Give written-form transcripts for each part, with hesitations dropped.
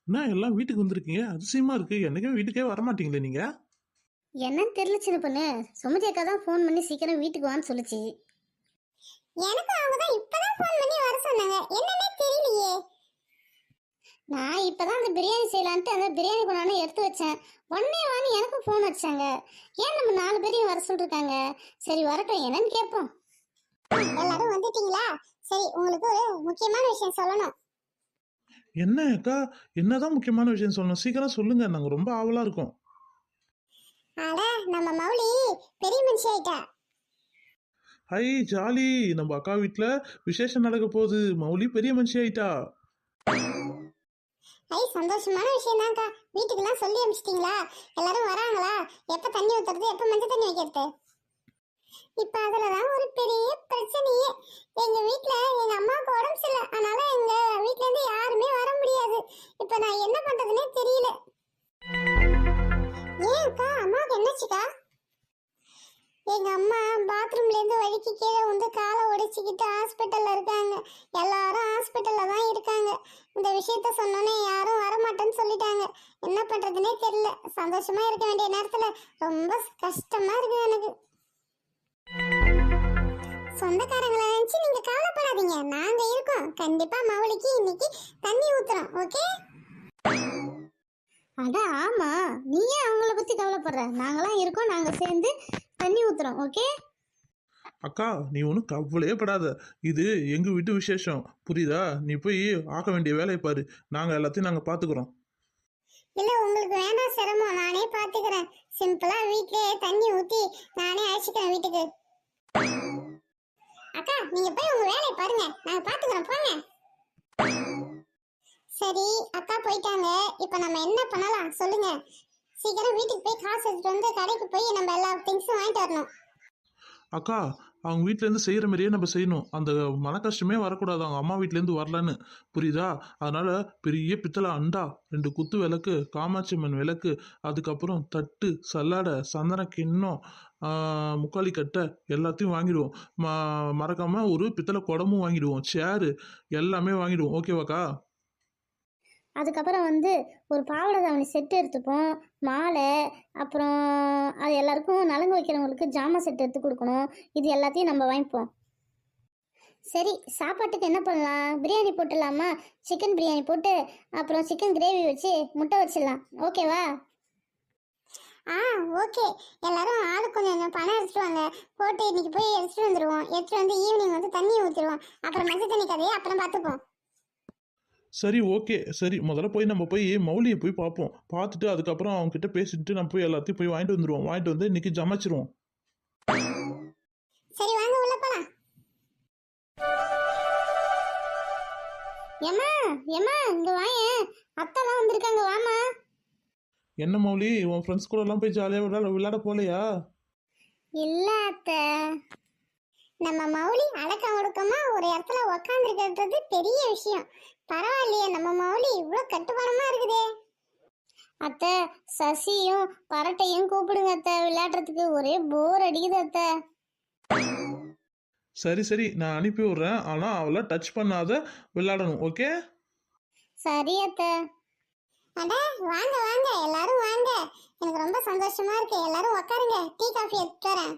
என்ன எல்லாம் வீட்டுக்கு வந்திருக்கீங்க? அதிசயமா இருக்கு. என்னைக்குமே வீட்டுக்கே வரமாட்டீங்களே நீங்க? என்னன்னு தெரியல சின்ன பொண்ணு. சுமதி அக்கா தான் ஃபோன் பண்ணி சீக்கிரம் வீட்டுக்கு வான்னு சொல்லுச்சு. எனக்கு அவங்க தான் இப்பதான் ஃபோன் பண்ணி வர சொன்னாங்க. என்னன்னே தெரியலையே. நான் இப்பதான் அந்த பிரியாணி செய்யலான்ட்டு அந்த பிரியாணி கொண்டாந்து எடுத்து வச்சேன். உடனே வான்னு எனக்கும் ஃபோன் வச்சாங்க. ஏன் நம்ம 4 பேரையும் வர சொல்லிருக்காங்க. சரி வரட்டும், என்னன்னு கேட்போம். எல்லாரும் வந்துட்டீங்களா? சரி, உங்களுக்கு ஒரு முக்கியமான விஷயம் சொல்லணும். என்ன அக்கா? என்னதான் முக்கியமான விஷயம் சொல்லணும்? சீக்கிரம் சொல்லுங்க. நாங்க ரொம்ப ஆவலா இருக்கோம். அட, நம்ம மௌலி பெரிய மனுஷி ஆயிட்டா. Hi jolly! நம்ம அக்கா வீட்ல விசேஷம் நடக்க போகுது. மௌலி பெரிய மனுஷி ஆயிட்டா. சந்தோஷமான விஷயம் தான்க்கா. வீட்டுக்கெல்லாம் சொல்லி அனுப்பிச்சிட்டீங்களா? எல்லாரும் வராங்களா? எப்ப தண்ணி ஊத்துறது, எப்ப மஞ்சள் தண்ணி வைக்கிறது? இப்ப அதுலதான் ஒரு பெரிய பிரச்சனையே. எங்க வீட்ல எங்க அம்மாவுக்கு உடம்பு சரியில்லை, அதனால எங்க வீட்ல இருந்து யாருமே வர முடியாது. இப்ப நான் என்ன பண்றதுன்னே தெரியல. ஏன் அக்கா, அம்மாவுக்கு என்னாச்சுக்கா? எங்க அம்மா பாத்ரூம்ல இருந்து வழுக்கி கீழே வந்து காலை உடைச்சிக்கிட்டு ஹாஸ்பிட்டல்ல இருக்காங்க. எல்லாரும் ஹாஸ்பிட்டல்ல தான் இருக்காங்க. இந்த விஷயத்த சொன்னோன்னே யாரும் வரமாட்டேன்னு சொல்லிட்டாங்க. என்ன பண்றதுன்னே தெரியல. சந்தோஷமா இருக்க வேண்டிய நேரத்துல ரொம்ப கஷ்டமா இருக்கு எனக்கு. சொந்தக்காரங்களை நினைச்சு நீங்க கவலைப்படாதீங்க, நாங்க இருக்கோம். கண்டிப்பா மவளிக்கு இன்னைக்கு தண்ணி ஊத்துறோம். ஓகே? அட ஆமா, நீ ஏன் அவங்கள பத்தி கவலைப்படுற? நாங்களாம் இருக்கோம், நாங்க சேர்ந்து தண்ணி ஊத்துறோம். ஓகே அக்கா, நீ ஒன்றும் கவலையே படாத. இது எங்க வீட்டு விசேஷம், புரியுதா? நீ போய் ஆக்க வேண்டிய வேலையை பாரு. எல்லாத்தையும் நாங்க பாத்துக்கிறோம். இல்ல, உங்களுக்கு வேண்டாம் சிரமம், நானே பாத்துக்கிறேன். சிம்பிளா வீட்லயே தண்ணி ஊத்தி நானே அழைச்சிக்கிறேன் வீட்டுக்கு. அக்கா, நீங்க போய் உங்க வேலையை பாருங்க, நாங்க பாத்துக்கிறோம். போங்க. சரி, அக்கா போயிட்டாங்க. இப்ப நம்ம என்ன பண்ணலாம் சொல்லுங்க. சீக்கிரம் வீட்டுக்கு போய் காசு எடுத்துட்டு வந்து கடைக்கு போய் நம்ம எல்லா திங்ஸும் வாங்கிட்டு வரணும். அக்கா, அவங்க வீட்ல இருந்து செய்யற மாதிரியே நம்ம செய்யணும். அந்த மன கஷ்டமே வரக்கூடாது அவங்க அம்மா வீட்ல இருந்து வரலன்னு, புரியுதா? அதனால பெரிய பித்தளை அண்டா, 2 குத்து விளக்கு, காமாட்சி அம்மன் விளக்கு, அதுக்கப்புறம் தட்டு, சல்லாடை, சந்தன கிண்ணம், முக்காலி கட்டை எல்லாத்தையும் வாங்கிடுவோம். மறக்காம ஒரு பித்தளை குடமும் வாங்கிடுவோம். சேரு எல்லாமே வாங்கிடுவோம். ஓகேவாக்கா? அதுக்கப்புறம் வந்து ஒரு பாவாடை தாவணி செட்டு எடுத்துப்போம், மாலை, அப்புறம் அது எல்லாருக்கும் நலங்கு வைக்கிறவங்களுக்கு ஜாமான் செட் எடுத்து கொடுக்கணும். இது எல்லாத்தையும் நம்ம வாங்கிப்போம். சரி, சாப்பாட்டுக்கு என்ன பண்ணலாம்? பிரியாணி போட்டுடலாமா? சிக்கன் பிரியாணி போட்டு அப்புறம் சிக்கன் கிரேவி வச்சு முட்டை வச்சிடலாம். ஓகேவா? ஓகே. எல்லாரும் ஆளு கொஞ்சம் கொஞ்சம் பணம் எடுத்துட்டு வாங்க. போட்டு இன்னைக்கு போய் எடுத்துட்டு வந்துருவோம். எடுத்துட்டு வந்து ஈவினிங் வந்து தண்ணி ஊற்றிடுவோம். அப்புறம் மஞ்சள் தண்ணி கதையை அப்புறம் பார்த்துப்போம். சரி, ஓகே. சரி, முதல்ல போய் நம்ம போய் மௌலியை போய் பார்ப்போம். பார்த்துட்டு அதுக்கப்புறம் அவங்க கிட்ட பேசிட்டு நம்ம போய் எல்லாத்தையும் போய் வாங்கிட்டு வந்துடுவோம். வாங்கிட்டு வந்து இன்னைக்கு ஜமைச்சிருவோம். சரி, வாங்க உள்ள போலாம். ஏமா ஏமா இங்க வாயேன், அத்தைலாம் வந்திருக்காங்க, வாமா. என்ன மௌலி, உன் ஃப்ரெண்ட்ஸ் கூட எல்லாம் போய் ஜாலியாக விளையாட போகலையா? இல்ல அத்தை. நம்ம மௌலி அடக்க ஒடுக்கமா ஒரு இடத்துல உக்காந்துருக்கிறது பெரிய விஷயம். பரவாயில்லையே, நம்ம மௌலி இவ்வளவு கட்டுப்பாடமா இருக்குதே. அத்தை, சசியும் பரட்டையும் கூப்பிடுங்க அத்தை, விளையாடுறதுக்கு ஒரே போர் அடிக்குது அத்தை. சரி சரி, நான் அனுப்பி விடுறேன். ஆனால் அவளை டச் பண்ணாத, விளையாடணும். ஓகே? சரி அத்தை. அட, வாங்க வாங்க, எல்லாரும் வாங்க. எனக்கு ரொம்ப சந்தோஷமா இருக்கு. எல்லாரும் உக்காருங்க, டீ காஃபி எடுத்து வரேன்.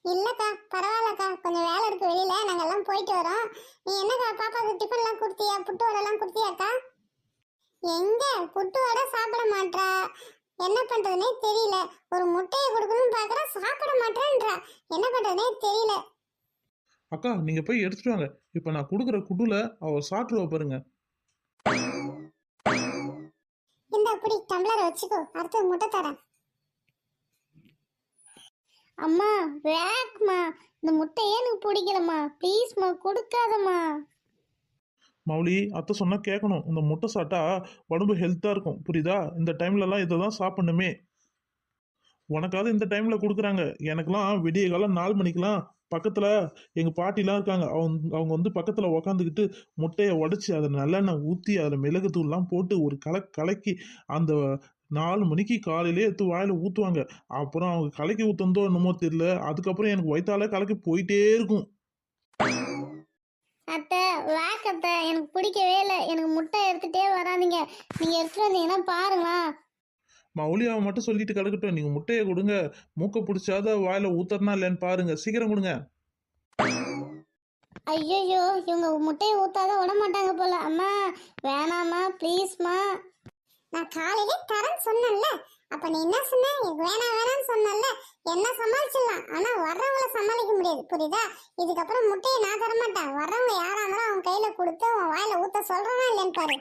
இல்லக்கா, பரவாயில்லக்கா, கொஞ்சம் வேலை இருக்கு வெளியில, நாங்க எல்லாம் போயிட்டு வரோம். நீ என்னக்கா பாப்பாவுக்கு டிஃபன் எல்லாம் கொடுத்தியா? புட்டு வடை எல்லாம் கொடுத்தியாக்கா? எங்க புட்டு வடை சாப்பிட மாட்டா. என்ன பண்றதுனே தெரியல. ஒரு முட்டையை கொடுக்கணும்னு பாக்குறா, சாப்பிட மாட்டேன்றா. என்ன பண்றதுனே தெரியல. அக்கா, நீங்கள் போய் எடுத்துட்டு வாங்க. இப்போ நான் கொடுக்குற குடுல அவள் சாப்பிடுவா பாருங்க. இந்த அப்படி டம்ளரை வச்சுக்கோ, அடுத்து முட்டை தரேன். அம்மா வேக்மா, இந்த முட்டையே எனக்கு பிடிக்கலம்மா, ப்ளீஸ்மா கொடுக்காதம்மா. மௌலி, அத்தை சொன்னா கேட்கணும். இந்த முட்டை சாப்பிட்டா உடம்பு ஹெல்த்தாக இருக்கும், புரியுதா? இந்த டைம்லலாம் இதை தான் சாப்பிடணுமே. உனக்காவது இந்த டைமில் கொடுக்குறாங்க. எனக்கெல்லாம் விடிய காலம் 4 மணிக்கெலாம் பக்கத்தில் எங்கள் பாட்டிலாம் இருக்காங்க. அவங்க வந்து பக்கத்தில் உக்காந்துக்கிட்டு முட்டையை உடச்சி அதை நல்லெண்ணெய் ஊற்றி அதில் மிளகுத்தூள்லாம் போட்டு ஒரு கலக்கி அந்த 4 மணிக்கு காலையிலே எடுத்து வாயில் ஊற்றுவாங்க. அப்புறம் அவங்க கலக்கி ஊற்றுந்தோ என்னமோ தெரியல, அதுக்கப்புறம் எனக்கு வயிற்றால கலக்கி போயிட்டே இருக்கும். அத்தை வேக்கத்தை எனக்கு பிடிக்கவே இல்லை. எனக்கு முட்டை எடுத்துகிட்டே வராதீங்க. நீங்கள் எடுத்துகிட்டு வந்தீங்கன்னா பாருங்களேன். மௌலி அவன் மட்டும் சொல்லிட்டு கிடக்கட்டும், நீங்கள் முட்டையை கொடுங்க. மூக்கை பிடிச்சாத வாயில ஊத்துறனா இல்லைன்னு பாருங்க, சீக்கிரம் கொடுங்க. ஐயோ, இவங்க முட்டையை ஊற்றாத விட மாட்டாங்க போல. அம்மா வேணாம்மா, ப்ளீஸ்மா. நான் காலையிலே தரேன்னு சொன்னேன்ல, அப்ப நீ என்ன சொன்ன? எனக்கு வேணாம் வேணாம்னு சொன்னல. என்ன சமாளிச்சிடலாம், ஆனா வர்றவங்கள சமாளிக்க முடியாது, புரியுதா? இதுக்கப்புறம் முட்டையை நான் தர மாட்டேன். வர்றவங்க யாரா இருந்தாலும் அவன் கையில கொடுத்து அவன் வாயில ஊத்த சொல்றானா இல்லைன்னு பாரு.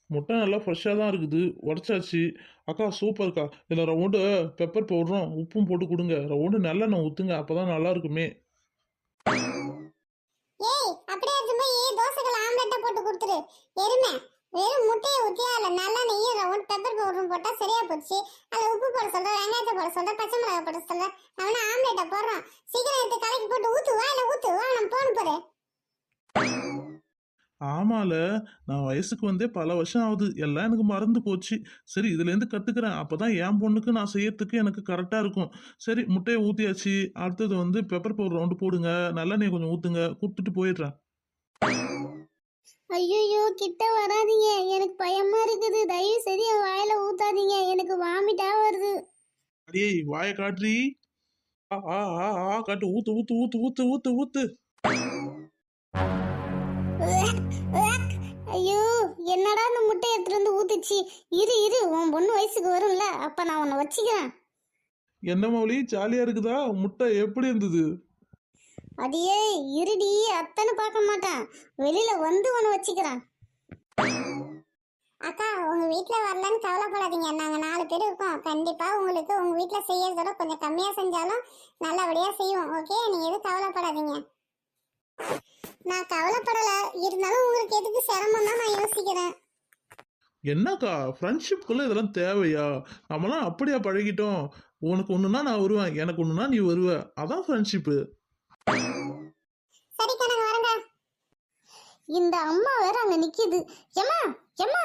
முட்டை நல்லா ஃப்ரெஷ்ஷாக தான் இருக்குது, உடச்சாச்சு. அக்கா சூப்பர்க்கா. இதில் ரவுண்டு பெப்பர் பவுடரும் உப்பும் போட்டு கொடுங்க. ரவுண்டு நல்லெண்ணெய் ஊற்றுங்க, அப்போ தான் நல்லா இருக்குமே. ஏய், அப்படியே எடுத்து போய் தோசைகள் ஆம்லெட்டை போட்டு கொடுத்துரு. எருமை, வெறும் முட்டையை ஊற்றியா அதில் நல்லா நெய்யும் ரவுண்ட் பெப்பர் பவுடரும் போட்டால் சரியா போச்சு. அதில் உப்பு போட சொல்கிறேன், வெங்காயத்தை போட சொல்கிறேன், பச்சை மிளகாய் போட சொல்கிறேன். அவனை ஆம்லெட்டை போடுறான். சீக்கிரம் எடுத்து கலக்கி போட்டு ஊற்று, வாயில ஊற்று. வா நம்ம போன போரு. ஆமால, நான் வயசுக்கு வந்தே பல வருஷம் ஆகுது, எல்லாம் எனக்கு மறந்து போச்சு. சரி, இதுலேருந்து கற்றுக்கிறேன், அப்போ தான் என் பொண்ணுக்கு நான் செய்யறதுக்கு எனக்கு கரெக்டாக இருக்கும். சரி, முட்டையை ஊற்றியாச்சு. அடுத்தது வந்து பெப்பர் பவுடர் ரவுண்டு போடுங்க, நல்லெண்ணெய் கொஞ்சம் ஊற்றுங்க, கொடுத்துட்டு போயிடுறேன். ஐயோ, கிட்ட வராதீங்க, எனக்கு பயமா இருக்குது. தயவு செய்து என் வாயில ஊத்தாதீங்க, எனக்கு வாமிட்டா வருது. அடேய் வாயை காட்டுறி. ஆ ஆ ஆ ஆ காட்டு, ஊத்து ஊத்து ஊத்து ஊத்து ஊத்து ஊத்து. ஐயோ, என்னடா இந்த முட்டை எடுத்துட்டு வந்து ஊத்துச்சு. இரு உன் பொண்ணு வயசுக்கு வரும்ல, அப்ப நான் உன்னை வச்சுக்கிறேன். என்ன மௌலி, ஜாலியாக இருக்குதா? முட்டை எப்படி இருந்தது? அடியே இருடி, அத்தனை பார்க்க மாட்டேன், வெளியில வந்து உன்னை வச்சுக்கிறேன். அக்கா, உங்க வீட்ல வரலன்னு கவலைப்படாதீங்க. நாங்க 4 பேர் இருக்கோம். கண்டிப்பா உங்களுக்கு உங்க வீட்ல செய்யறதோட கொஞ்சம் கம்மியா செஞ்சாலும் நல்லபடியா செய்வோம். ஓகே, நீங்க எதுவும் கவலைப்படாதீங்க. நான் கவலைப்படல, இருந்தாலும் உங்களுக்கு எதுக்கு சிரமம் தான் நான் யோசிக்கிறேன். என்னக்கா, ஃப்ரெண்ட்ஷிப்குள்ள இதெல்லாம் தேவையா? நம்மளாம் அப்படியா பழகிட்டோம்? உனக்கு ஒன்றுனா நான் வருவேன், எனக்கு ஒன்றுனா நீ வருவ, அதான் ஃப்ரெண்ட்ஷிப்பு. சரிக்கா, நாங்க வரேங்க. இந்த அம்மா வேற அங்க நிக்குது. எம்மா எம்மா,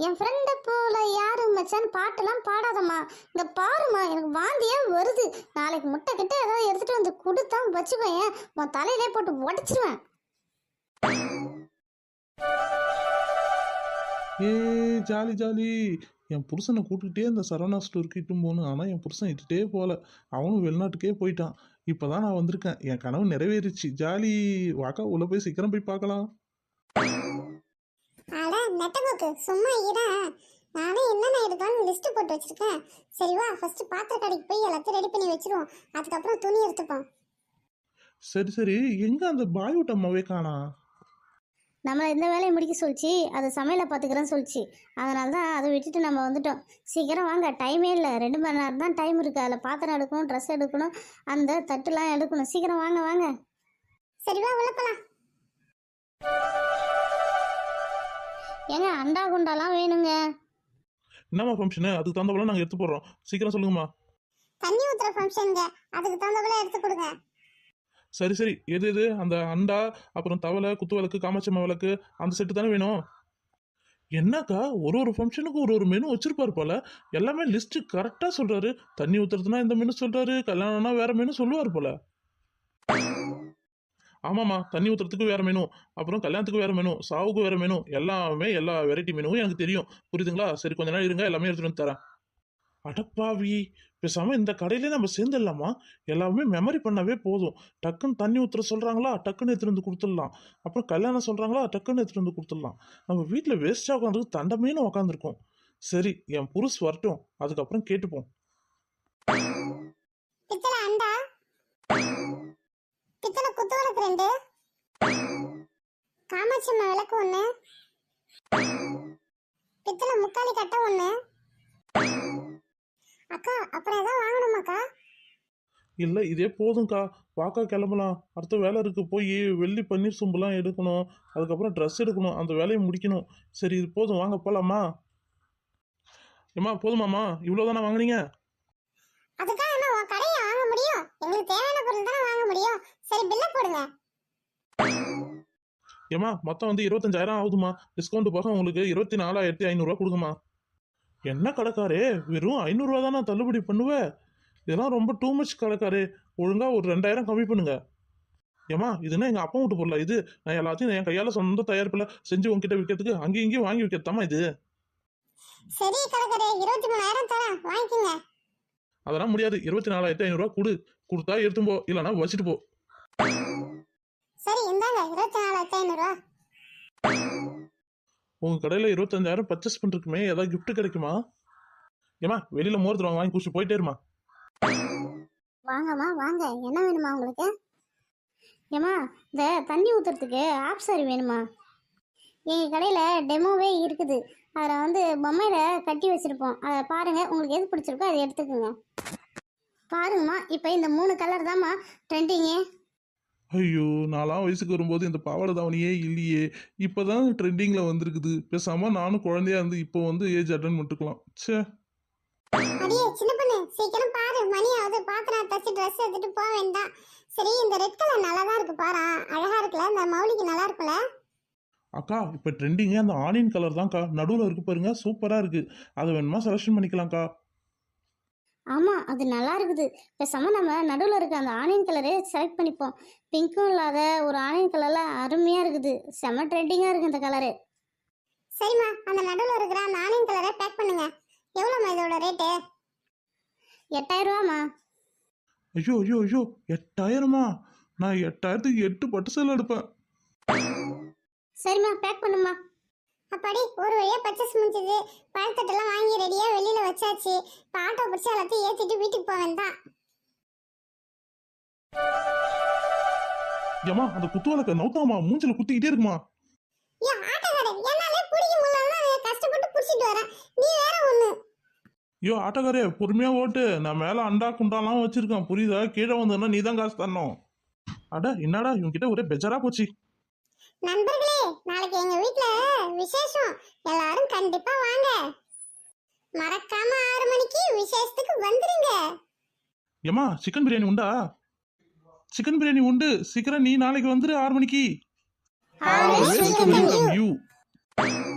என் ஃப்ரெண்ட போல யாரு மச்சான் பாட்டெல்லாம் பாடாதம்மா. இங்க பாருமா, எனக்கு வாந்தியே வருது. நாளைக்கு முட்டை கிட்ட ஏதாவது எடுத்துட்டு வந்து கொடுத்தா வச்சுக்கோயேன், உன் தலையிலே போட்டு உடச்சிருவேன். ஏ ஜாலி ஜாலி. என் புருஷனை கூட்டுக்கிட்டே இந்த சரவணா ஸ்டோருக்கு இட்டும் போகணும், ஆனால் என் புருஷன் இட்டுட்டே போகல. அவனும் வெளிநாட்டுக்கே போயிட்டான். இப்போ தான் நான் வந்திருக்கேன், என் கனவு நிறைவேறிச்சு. ஜாலி. வாக்கா, உள்ள போய் சீக்கிரம் போய் பார்க்கலாம். அட நெட்டபோக்கு, சும்மா இரா. நானே என்னென்ன எடுக்கலாம்னு லிஸ்ட் போட்டு வச்சிருக்கேன். சரி வா, ஃபர்ஸ்ட் பாத்திர கடைக்கு போய் எல்லாத்தையும் ரெடி பண்ணி வச்சிருவோம். அதுக்கப்புறம் துணி எடுத்துப்போம். சரி சரி, எங்கே அந்த பாய்வுட் அம்மாவே காணா? நம்மளை இந்த வேலையை முடிக்க சொல்லிச்சு, அது சமையலை பார்த்துக்கிறேன்னு சொல்லிச்சு. அதனால தான் அதை விட்டுட்டு நம்ம வந்துட்டோம். சீக்கிரம் வாங்க, டைமே இல்லை. 2 மணி நேரம் தான் டைம் இருக்குது. அதில் பாத்திரம் எடுக்கணும், ட்ரெஸ் எடுக்கணும், அந்த தட்டுலாம் எடுக்கணும். சீக்கிரம் வாங்க வாங்க. சரி வா, உள்ள போலாம். ஏங்க, அண்டா குண்டாலாம் வேணுங்க. என்னம்மா ஃபங்க்ஷனு? அதுக்கு தகுந்தபோல நாங்கள் எடுத்து போடுறோம், சீக்கிரம் சொல்லுங்கம்மா. தண்ணி ஊத்துற ஃபங்க்ஷனுங்க, அதுக்கு தகுந்தபோல எடுத்து கொடுங்க. சரி சரி, எது எது? அந்த அண்டா, அப்புறம் தவளை, குத்து விளக்கு, காமாட்சம்மா விளக்கு, அந்த செட்டு தானே வேணும்? என்னக்கா, ஒரு ஃபங்க்ஷனுக்கு ஒரு மெனு வச்சிருப்பாரு போல. எல்லாமே லிஸ்ட் கரெக்டாக சொல்றாரு. தண்ணி ஊத்துறதுனா இந்த மெனு சொல்றாரு, கல்யாணம்னா வேற மெனு சொல்லுவார் போல. ஆமாம்மா, தண்ணி ஊத்துறதுக்கு வேற மெனு, அப்புறம் கல்யாணத்துக்கு வேற மெனு, சாவுக்கு வேற மெனு, எல்லாமே எல்லா வெரைட்டி மெனுவும் எனக்கு தெரியும், புரியுதுங்களா? சரி, கொஞ்ச நேரம் இருங்க, எல்லாமே எடுத்துட்டு வந்து தரேன். அடப்பாவி, பேசாம இந்த கடையிலே நம்ம சேர்ந்துடலாமா? எல்லாமே மெமரி பண்ணவே போதும். டக்குன்னு தண்ணி ஊத்துற சொல்றாங்களா, டக்குன்னு எடுத்துட்டு வந்து கொடுத்துடலாம். அப்புறம் கல்யாணம் சொல்றாங்களா, டக்குன்னு எடுத்துட்டு வந்து கொடுத்துடலாம். நம்ம வீட்டில் வேஸ்டாக உட்காந்துருக்கு தண்டமேனு உட்காந்துருக்கோம். சரி, என் புருஷ் வரட்டும், அதுக்கப்புறம் கேட்டுப்போம். பித்தளை அண்டா, பித்தளை குத்து விளக்கு 2, காமாட்சம்மா விளக்கு 1, பித்தளை முக்காலி கட்டை 1. அக்கா, அப்புறம் ஏதாவது வாங்கணுமாக்கா? இல்லை, இதே போதும்க்கா. வாக்கா கிளம்பலாம். அடுத்த வேலை இருக்கு, போய் வெள்ளி பன்னீர் சொம்புலாம் எடுக்கணும், அதுக்கப்புறம் ட்ரெஸ் எடுக்கணும், அந்த வேலையை முடிக்கணும். சரி, இது போதும், வாங்க போலாமா? ஏம்மா போதுமாம்மா? இவ்வளோதானே வாங்குனீங்க? அதுக்காக என்ன உன் கடையை வாங்க முடியும்? எங்களுக்கு தேவையான பொருள் தானே வாங்க முடியும். சரி, பில்ல போடுங்க. ஏம்மா, மொத்தம் வந்து 25,000 ஆகுதுமா. டிஸ்கவுண்ட் போக உங்களுக்கு 24,500 கொடுங்கம்மா. என்ன கடைக்காரே, வெறும் 500 தானே தள்ளுபடி பண்ணுவ? இதெல்லாம் ரொம்ப டூ மச் கடைக்காரே. ஒழுங்கா ஒரு 2,000 கம்மி பண்ணுங்க. ஏமா இதுன்னா எங்க அப்பா வீட்டு பொருளா இது? நான் எல்லாத்தையும் என் கையால சொந்த தயாரிப்புல செஞ்சு உங்ககிட்ட விற்கிறதுக்கு அங்கேயும் இங்கேயும் வாங்கி விற்கிறதாமா இது? சரி கடைக்காரே, 23,000 தரேன், வாங்கிக்கோங்க. அதெல்லாம் முடியாது. 24,500 கொடு. கொடுத்தா எடுத்துன்னு போ, இல்லைன்னா வச்சுட்டு போ. சரி இந்தாங்க 24,500. உங்க கடையில 25,000 பர்ச்சேஸ் பண்ணிருக்குமே, ஏதாவது gift கிடைக்குமா? ஏமா வெளியில மோர் தருவாங்க, வாங்கி குடிச்சு போயிட்டே இருமா. வாங்கம்மா வாங்க, என்ன வேணுமா உங்களுக்கு? ஏம்மா, இந்த தண்ணி ஊற்றுறதுக்கு ஆப் சாரி வேணுமா? எங்கள் கடையில் டெமோவே இருக்குது. அதில் வந்து பொம்மையில் கட்டி வச்சுருப்போம். அதை பாருங்கள், உங்களுக்கு எது பிடிச்சிருக்கோ அதை எடுத்துக்கோங்க. பாருங்கம்மா, இப்போ இந்த 3 கலர் தாம்மா ட்ரெண்டிங்கே. ஐயோ, நான்லாம் வயசுக்கு வரும்போது இந்த பாவாடை தாவணியே இல்லையே. இப்பதான் ட்ரெண்டிங்ல வந்திருக்குது. பேசாம நானும் குழந்தையா இருந்து இப்போ வந்து ஏஜ் அட்டன் பண்ணிட்டுக்கலாம். ச்சே. அடியே சின்ன பொண்ணு, சீக்கிரம் பாரு, மணி ஆகுது. பாத்திரம் தச்சு ட்ரெஸ் எடுத்துட்டு போக வேண்டாம். சரி இந்த ரெட் கலர் நல்லா தான் இருக்கு, பாரு அழகா இருக்குல்ல, இந்த மௌலிக்கு நல்லா இருக்குல்ல. அக்கா இப்போ ட்ரெண்டிங்கே அந்த ஆனியன் கலர் தான்க்கா. நடுவில் இருக்கு பாருங்க, சூப்பரா இருக்கு. அதை வேணுமா செலக்ஷன் பண்ணிக்கலாம்க்கா. ஆமாம், அது நல்லா இருக்குது. பேசாமல் நம்ம நடுவில் இருக்க அந்த ஆனியன் கலரே செலக்ட் பண்ணிப்போம். பிங்க்கும் இல்லாத ஒரு ஆனியன் கலரில் அருமையாக இருக்குது. செம்ம ட்ரெண்டிங்காக இருக்குது இந்த கலரு. சரிம்மா, அந்த நடுவில் இருக்கிற அந்த ஆனியன் கலரை பேக் பண்ணுங்க. எவ்வளோம்மா இதோட ரேட்டு? 8,000 ரூபாம்மா. ஐயோ ஐயோ ஐயோ, 8,000மா? நான் 8,000க்கு 8 பட்டு சேலை எடுப்பேன். சரிம்மா, பேக் பண்ணுமா. அப்பாடி, ஒரு வழியா பர்ச்சேஸ் முடிஞ்சது. பழத்தட்டெல்லாம் வாங்கி ரெடியா வெளியில வச்சாச்சு. இப்போ ஆட்டோ பிடிச்சி எல்லாத்தையும் ஏற்றிட்டு வீட்டுக்கு போக வேண்டாம். ஏமா அந்த குத்து வழக்க நவுத்தாமா, மூஞ்சில குத்திக்கிட்டே இருக்குமா. ஏன் ஆட்டோக்காரர், என்னாலே பிடிக்க முடியலன்னா கஷ்டப்பட்டு பிடிச்சிட்டு வரேன், நீ வேற ஒண்ணு. ஐயோ ஆட்டோக்காரே, பொறுமையா ஓட்டு. நான் மேல அண்டா குண்டாலாம் வச்சிருக்கேன், புரியுதா? கீழே வந்தோன்னா நீ தான் காசு தரணும். அட என்னடா இவன்கிட்ட ஒரே பெஜரா போச்சு. நண்பர்களே, நாளைக்கு எங்க வீட்ல விசேஷம், எல்லாரும் கண்டிப்பா வாங்க. மறக்காம 6 மணிக்கு விசேஷத்துக்கு வந்துருங்க. ஏமா சிக்கன் பிரியாணி உண்டா? சிக்கன் பிரியாணி உண்டு. சீக்கிரம் நீ நாளைக்கு வந்துரு 6 மணிக்கு. Always Always welcome welcome you. you.